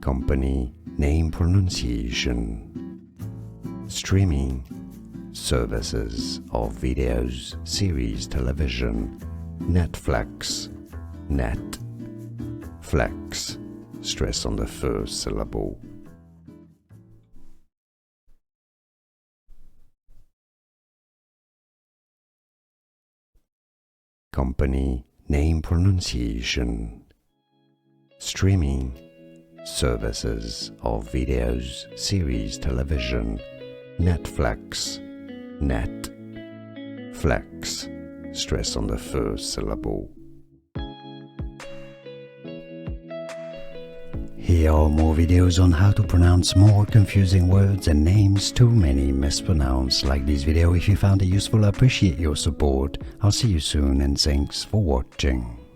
company name pronunciation, streaming services of videos, series, television, Netflix, net, flex, stress on the first syllable. Company name pronunciation, streaming services of videos, series, television, Netflix, net, flex, stress on the first syllable. Here are more videos on how to pronounce more confusing words and names too many mispronounced. Like this video if you found it useful. I appreciate your support. I'll see you soon and thanks for watching.